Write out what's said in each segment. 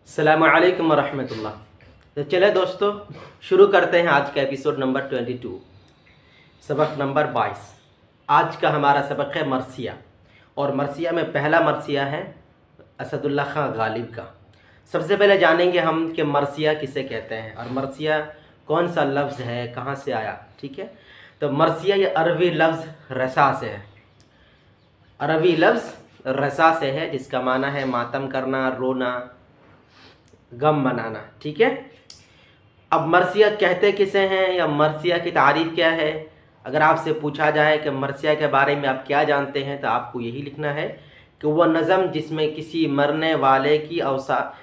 अस्सलामुअलैकुम वरहमतुल्लाह। तो चले दोस्तों, शुरू करते हैं आज का एपिसोड नंबर 22, सबक नंबर 22। आज का हमारा सबक है मरसिया, और मरसिया में पहला मरसिया है असदुल्ला खां गालिब का। सबसे पहले जानेंगे हम कि मरसिया किसे कहते हैं और मरसिया कौन सा लफ्ज़ है, कहाँ से आया। ठीक है, तो मरसिया ये अरबी लफ्ज़ रसा से है। अरबी लफ्ज़ रसा से है, जिसका माना है मातम करना, रोना, गम मनाना। ठीक है, अब मरसिया कहते किसे हैं या मरसिया की तारीफ़ क्या है। अगर आपसे पूछा जाए कि मरसिया के बारे में आप क्या जानते हैं, तो आपको यही लिखना है कि वह नज़म जिसमें किसी मरने वाले की औसाफ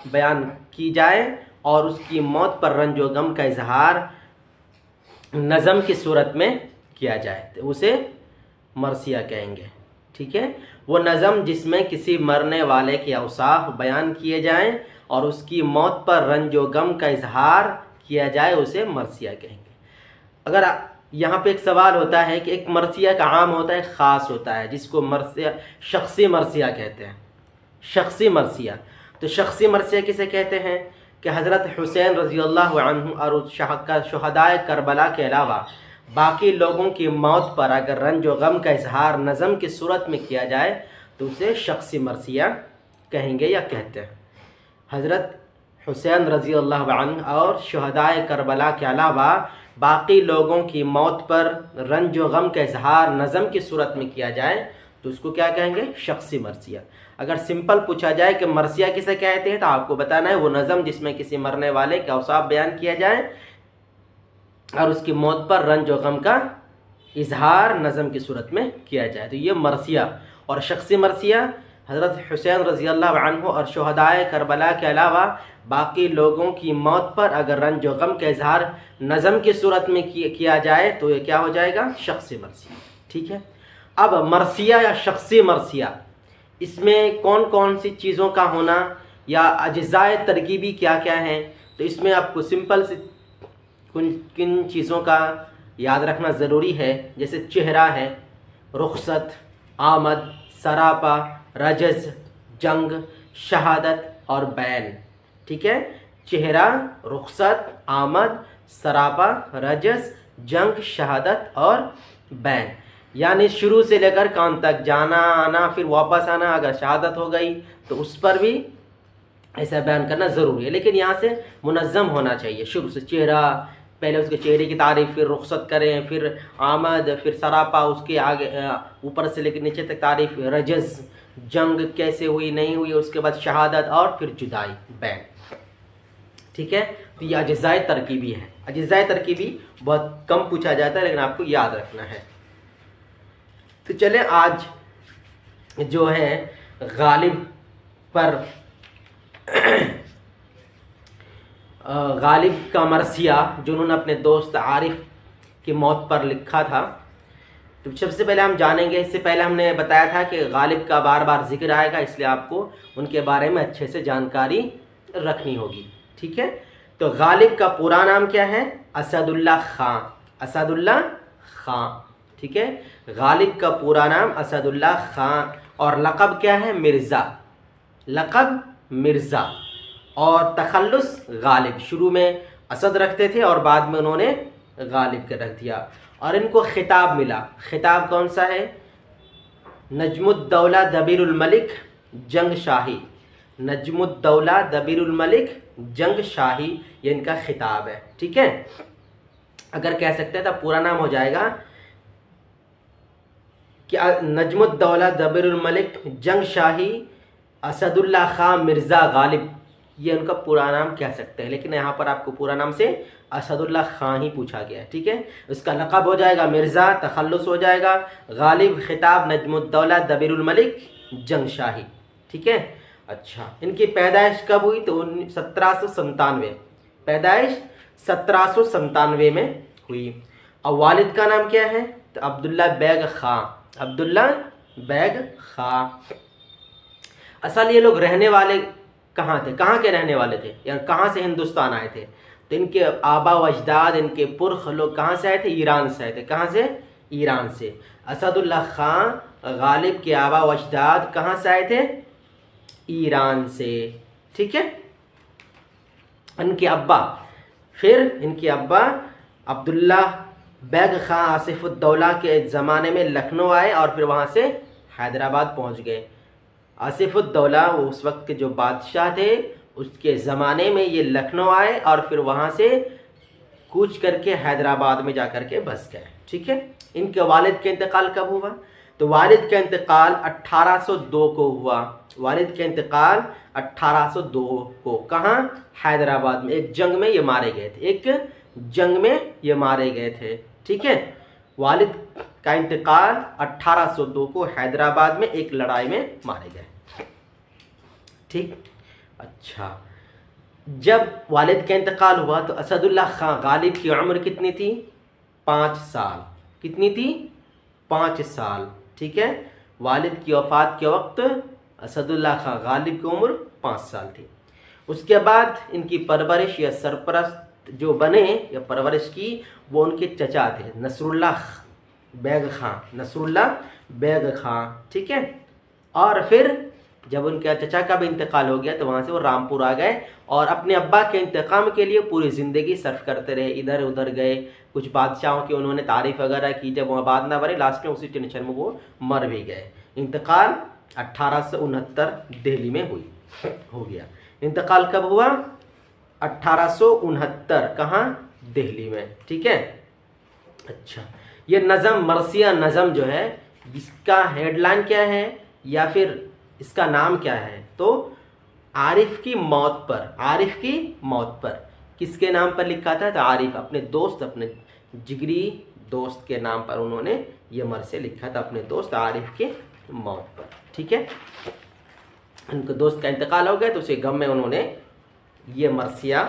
बयान की जाए और उसकी मौत पर रंजो गम का इजहार नज़म की सूरत में किया जाए, तो उसे मरसिया कहेंगे। ठीक है, वो नज़म जिसमें किसी मरने वाले के औसाफ बयान किए जाएं और उसकी मौत पर रंजो गम का इजहार किया जाए, उसे मरसिया कहेंगे। अगर यहाँ पे एक सवाल होता है कि एक मरसिया का आम होता है, ख़ास होता है, जिसको मरसिया शख्सी मरसिया कहते हैं। शख्सी मरसिया, तो शख्सी मरसिया किसे कहते हैं कि हज़रत हुसैन रज़ियल्लाहु अन्हु और शुहदाए करबला के अलावा बाकी लोगों की मौत पर अगर रंज व गम का इजहार नज़म की सूरत में किया जाए, तो उसे शख्सी मरसिया कहेंगे या कहते हैं। हज़रत हुसैन रज़ियल्लाहु अन्हु और शुहदाए करबला के अलावा बाकी लोगों की मौत पर रंज व गम का इजहार नज़म की सूरत में किया जाए, तो उसको क्या कहेंगे, शख्सी मरसिया। अगर सिंपल पूछा जाए कि मरसिया किसे कहते हैं, तो आपको बताना है वो नज़म जिसमें किसी मरने वाले के औसाफ बयान किया जाए और उसकी मौत पर रंज व गम का इजहार नज़म की सूरत में किया जाए, तो ये मरसिया। और शख्सी मरसिया हज़रत हुसैन रज़ियल्लाहु अन्हु और शुहदाए करबला के अलावा बाकी लोगों की मौत पर अगर रंज व गम का इजहार नज़म की सूरत में किया जाए, तो ये क्या हो जाएगा, शख्सी मरसिया। ठीक है, अब मरसिया या शख्सी मरसिया, इसमें कौन कौन सी चीज़ों का होना या अज्ज़ाए तरकीबी क्या क्या हैं, तो इसमें आपको सिंपल से किन चीज़ों का याद रखना ज़रूरी है। जैसे चेहरा है, रुखसत, आमद, सरापा, रजज़, जंग, शहादत और बैन। ठीक है, चेहरा, रुखसत, आमद, सरापा, रजज़, जंग, शहादत और बैन, यानी शुरू से लेकर कान तक जाना आना फिर वापस आना। अगर शहादत हो गई तो उस पर भी ऐसा बयान करना ज़रूरी है, लेकिन यहाँ से मुनज़्ज़म होना चाहिए। शुरू से चेहरा, पहले उसके चेहरे की तारीफ़, फिर रुखसत करें, फिर आमद, फिर सरापा, उसके आगे ऊपर से लेकर नीचे तक तारीफ़, रजज़, जंग कैसे हुई नहीं हुई, उसके बाद शहादत और फिर जुदाई, बैन। ठीक है, तो ये अज्ज़ाए तरकीबी है। अज्ज़ाए तरकीबी बहुत कम पूछा जाता है, लेकिन आपको याद रखना है। तो चले आज जो है गालिब पर गालिब का मरसिया जो उन्होंने अपने दोस्त आरिफ की मौत पर लिखा था, तो सबसे पहले हम जानेंगे। इससे पहले हमने बताया था कि गालिब का बार बार जिक्र आएगा, इसलिए आपको उनके बारे में अच्छे से जानकारी रखनी होगी। ठीक है, तो गालिब का पूरा नाम क्या है, असदुल्ला खां। असदुल्ला खां, ठीक है, गालिब का पूरा नाम असदुल्ला खां और लक़ब क्या है, मिर्ज़ा। लक़ब मिर्ज़ा और तखल्लुस गालिब। शुरू में असद रखते थे और बाद में उन्होंने गालिब कर रख दिया। और इनको खिताब मिला, खिताब कौन सा है, नजमुद्दौला दबीरुल मलिक जंग शाही। नजमुद्दौला दबीरुल मलिक जंग शाही, ये इनका खिताब है। ठीक है, अगर कह सकते हैं तो पूरा नाम हो जाएगा कि नजमुद्दौला दबीरुल मलिक जंग शाही असदुल्ला खां मिर्ज़ा गालिब, ये उनका पूरा नाम कह सकते हैं, लेकिन यहाँ पर आपको पूरा नाम से असदुल्ला खां ही पूछा गया है। ठीक है, उसका लक़ब हो जाएगा मिर्ज़ा, तखल्लुस हो जाएगा गालिब, खिताब नजमुद्दौला दबीरुल मलिक जंग शाही। ठीक है, अच्छा, इनकी पैदाइश कब हुई, तो 1797, पैदाइश 1797 में हुई। और वालिद का नाम क्या है, तो अब्दुल्ला बैग खां। अब्दुल्ला बैग खां। असल ये लोग रहने वाले कहाँ थे, कहाँ के रहने वाले थे, या कहाँ से हिंदुस्तान आए थे, तो इनके आबा व अजदाद, इनके पुरख लोग कहाँ से आए थे, ईरान से आए थे। कहाँ से, ईरान से। असदुल्ला खां गालिब के आबा व अजदाद कहाँ से आए थे, ईरान से। ठीक है, इनके अब्बा, फिर इनके अब्बा अब्दुल्ला बैग खां आसिफुद्दौला के ज़माने में लखनऊ आए और फिर वहाँ से हैदराबाद पहुँच गए। आसिफुद्दौला वो उस वक्त के जो बादशाह थे, उसके ज़माने में ये लखनऊ आए और फिर वहाँ से कूच करके हैदराबाद में जा कर के बस गए। ठीक है, इनके वालिद का इंतकाल कब हुआ? तो वालिद का इंतकाल 1802 को हुआ। वालिद का इंतकाल 1802 को, कहाँ? हैदराबाद में। एक जंग में ये मारे गए थे, एक जंग में ये मारे गए थे। ठीक है, वालिद का इंतकाल 1802 को हैदराबाद में एक लड़ाई में मारे गए। ठीक, अच्छा, जब वालिद का इंतकाल हुआ तो असदुल्ला खां गालिब की उम्र कितनी थी? 5 साल। कितनी थी? 5 साल। ठीक है, वालिद की वफ़ात के वक्त असदुल्ला खां गालिब की उम्र 5 साल थी। उसके बाद इनकी परवरिश या सरपरस्त जो बने या परवरिश की, वो उनके चचा थे नसरुल्ला बैग खां, नसरुल्ला बैग खां। ठीक है, और फिर जब उनके चचा का भी इंतकाल हो गया तो वहाँ से वो रामपुर आ गए और अपने अब्बा के इंतकाम के लिए पूरी ज़िंदगी सर्फ करते रहे। इधर उधर गए, कुछ बादशाहों की उन्होंने तारीफ़ वगैरह की, जब वहाँ बात ना बने लास्ट में उसी टेंशन में वो मर भी गए। इंतकाल 1869 दिल्ली में हो गया। इंतकाल कब हुआ? 1869, कहाँ? दिल्ली में। ठीक है, अच्छा, ये नज़म मरसिया नज़म जो है, इसका हेडलाइन क्या है या फिर इसका नाम क्या है? तो आरिफ की मौत पर, आरिफ की मौत पर किसके नाम पर लिखा था? तो आरिफ अपने दोस्त, अपने जिगरी दोस्त के नाम पर उन्होंने ये मरसिया लिखा था, अपने दोस्त आरिफ के मौत पर। ठीक है, उनके दोस्त का इंतकाल हो गया तो उसे गम में उन्होंने ये मरसिया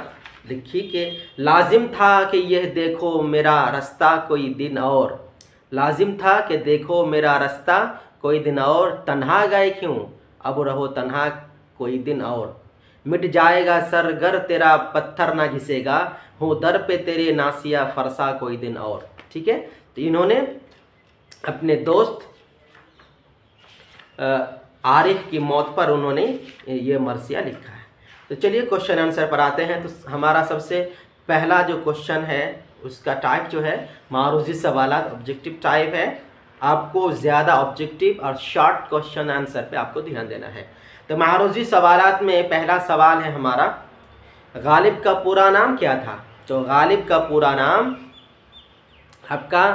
लिखी कि लाजिम था कि यह देखो मेरा रास्ता कोई दिन और, लाजिम था कि देखो मेरा रास्ता कोई दिन और, तन्हा गए क्यों अब रहो तन्हा कोई दिन और, मिट जाएगा सर गर तेरा पत्थर ना घिसेगा, हूँ दर पे तेरे नासिया फरसा कोई दिन और। ठीक है, तो इन्होंने अपने दोस्त आरिफ की मौत पर उन्होंने ये मरसिया लिखा है। तो चलिए क्वेश्चन आंसर पर आते हैं। तो हमारा सबसे पहला जो क्वेश्चन है उसका टाइप जो है मारूजी सवालात, ऑब्जेक्टिव टाइप है। आपको ज़्यादा ऑब्जेक्टिव और शॉर्ट क्वेश्चन आंसर पे आपको ध्यान देना है। तो मारूजी सवालात में पहला सवाल है हमारा, गालिब का पूरा नाम क्या था? तो गालिब का पूरा नाम आपका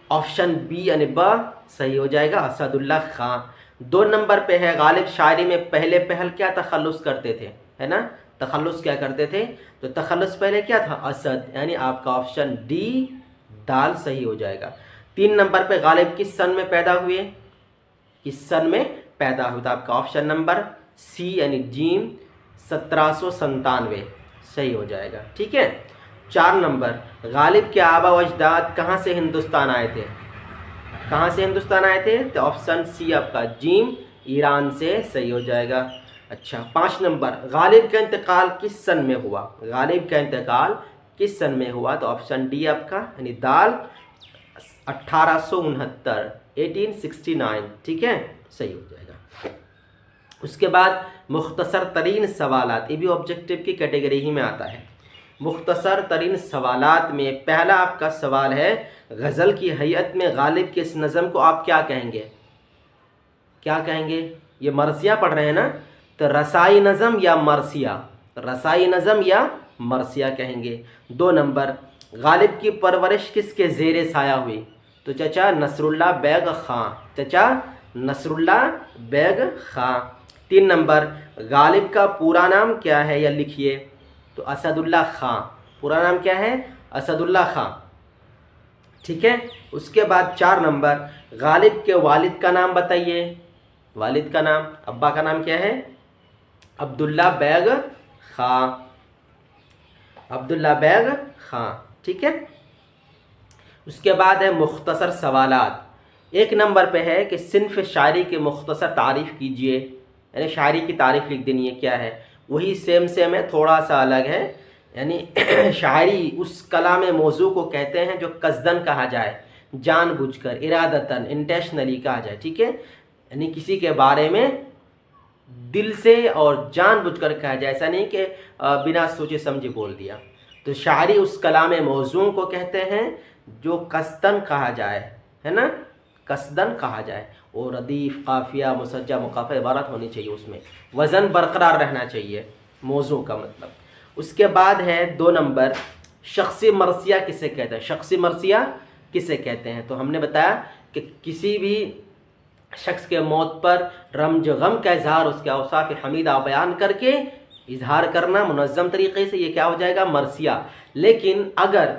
ऑप्शन बी यानी ब सही हो जाएगा, असदुल्ला खां। 2 नंबर पे है, गालिब शायरी में पहले पहल क्या तखल्लुस करते थे, है ना? तखल्लुस क्या करते थे? तो तखल्लुस पहले क्या था? असद, यानी आपका ऑप्शन डी दाल सही हो जाएगा। 3 नंबर पे गालिब किस सन में पैदा हुए? किस सन में पैदा हुआ? तो आपका ऑप्शन नंबर सी यानी जीम 1797 सही हो जाएगा। ठीक है, 4 नंबर, गालिब के आबा व अजदाद कहाँ से हिंदुस्तान आए थे? कहाँ से हिंदुस्तान आए थे? तो ऑप्शन सी आपका जीम ईरान से सही हो जाएगा। अच्छा, 5 नंबर, गालिब का इंतकाल किस सन में हुआ? गालिब का इंतकाल किस सन में हुआ? तो ऑप्शन डी आपका यानी दाल 1869 1869। ठीक है, सही हो जाएगा। उसके बाद मुख्तसर तरीन सवालात, ये भी ऑब्जेक्टिव की कैटेगरी ही में आता है। मुख्तसर तरीन सवालात में पहला आपका सवाल है, गज़ल की हैयत में गालिब के इस नज़म को आप क्या कहेंगे? क्या कहेंगे? ये मरसिया पढ़ रहे हैं ना, तो रसाई नज़म या मरसिया? रसाई नज़म या मरसिया कहेंगे। 2 नंबर, गालिब की परवरिश किसके ज़ेरे साया हुई? तो चचा नसरुल्ला बैग खां, चचा नसरुल्ला बैग खां। 3 नंबर, गालिब का पूरा नाम क्या है या लिखिए? तो असदुल्ला खां, पूरा नाम क्या है? असदुल्ला खां। ठीक है, उसके बाद 4 नंबर, गालिब के वालिद का नाम बताइए। वालिद का नाम, अब्बा का नाम क्या है? अब्दुल्ला बैग खां, अब्दुल्ला बैग खां। ठीक है, उसके बाद है मुख्तसर सवालात। 1 नंबर पे है कि सिन्फ शायरी के मुख्तसर तारीफ़ कीजिए, यानी शायरी की तारीफ़ लिख देनी है। क्या है? वही सेम है, थोड़ा सा अलग है। यानी शायरी उस कला में मौजू को कहते हैं जो कसदन कहा जाए, जानबूझकर, इरादतन, इंटेंशनली कहा जाए। ठीक है, यानी किसी के बारे में दिल से और जानबूझकर कहा जाए, ऐसा नहीं कि बिना सोचे समझे बोल दिया। तो शायरी उस कलाम मौजूं को कहते हैं जो कस्तन कहा जाए, है ना, कसदन कहा जाए। और रदीफ़, काफिया, मुसज्जा, मुकाफ़ा इबारत होनी चाहिए, उसमें वज़न बरकरार रहना चाहिए, मौजू का मतलब। उसके बाद है 2 नंबर, शख्सी मरसिया किसे कहते हैं? शख्सी मरसिया किसे कहते हैं? तो हमने बताया कि किसी भी शख्स के मौत पर रमज गम का इजहार, उसके औसाफ हमीदा बयान करके इजहार करना मुनज़्ज़म तरीक़े से, ये क्या हो जाएगा? मरसिया। लेकिन अगर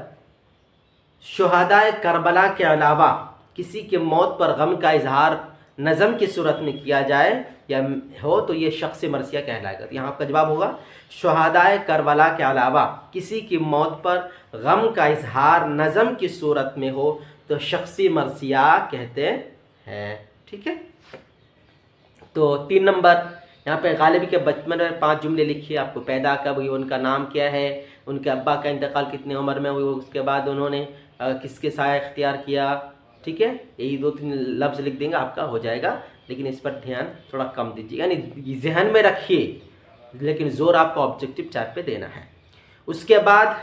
शुहदाए करबला के अलावा किसी के मौत पर गम का इजहार नज़म की सूरत में किया जाए या हो तो ये शख्स मरसिया कहलाएगा। तो यहाँ आपका जवाब होगा शुहदाए करबला के अलावा किसी की मौत पर गम का इजहार नज़म की सूरत में हो तो शख्सी मरसिया कहते हैं। ठीक है। तो 3 नंबर यहाँ पे गालिब के बचपन में 5 जुमले लिखिए। आपको पैदा कब हुई, उनका नाम क्या है, उनके अब्बा का इंतकाल कितनी उम्र में हुई, उसके बाद उन्होंने किसके साया इख्तियार किया। ठीक है, यही 2-3 लफ्ज़ लिख देंगे, आपका हो जाएगा। लेकिन इस पर ध्यान थोड़ा कम दीजिए, यानी जहन में रखिए, लेकिन ज़ोर आपको ऑब्जेक्टिव चार्ट पे देना है। उसके बाद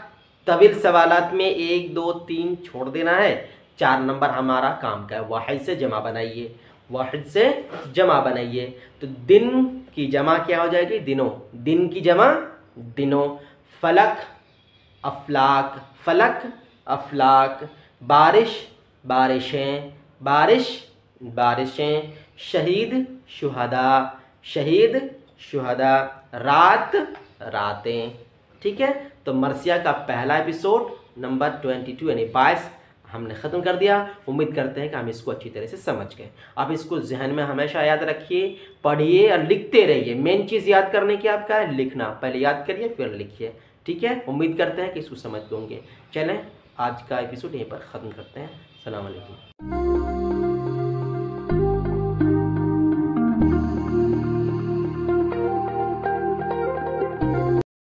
तवील सवालात में 1, 2, 3 छोड़ देना है। 4 नंबर हमारा काम का है, वाहिद से जमा बनाइए, वाहिद से जमा बनाइए। तो दिन की जमा क्या हो जाएगी? दिनों। दिन की जमा दिनों। फलक अफलाक, फलक अफलाक। बारिश बारिशें, बारिश बारिशें। शहीद शुहदा, शहीद शुहदा। रात रातें। ठीक है। तो मरसिया का पहला एपिसोड नंबर 22 यानी 22 हमने ख़त्म कर दिया। उम्मीद करते हैं कि हम इसको अच्छी तरह से समझ गए। आप इसको जहन में हमेशा याद रखिए, पढ़िए और लिखते रहिए। मेन चीज़ याद करने की आपका है लिखना, पहले याद करिए फिर लिखिए। ठीक है। उम्मीद करते हैं कि इसको समझ होंगे। चलें आज का एपिसोड यहीं पर ख़त्म करते हैं। अस्सलाम वालेकुम।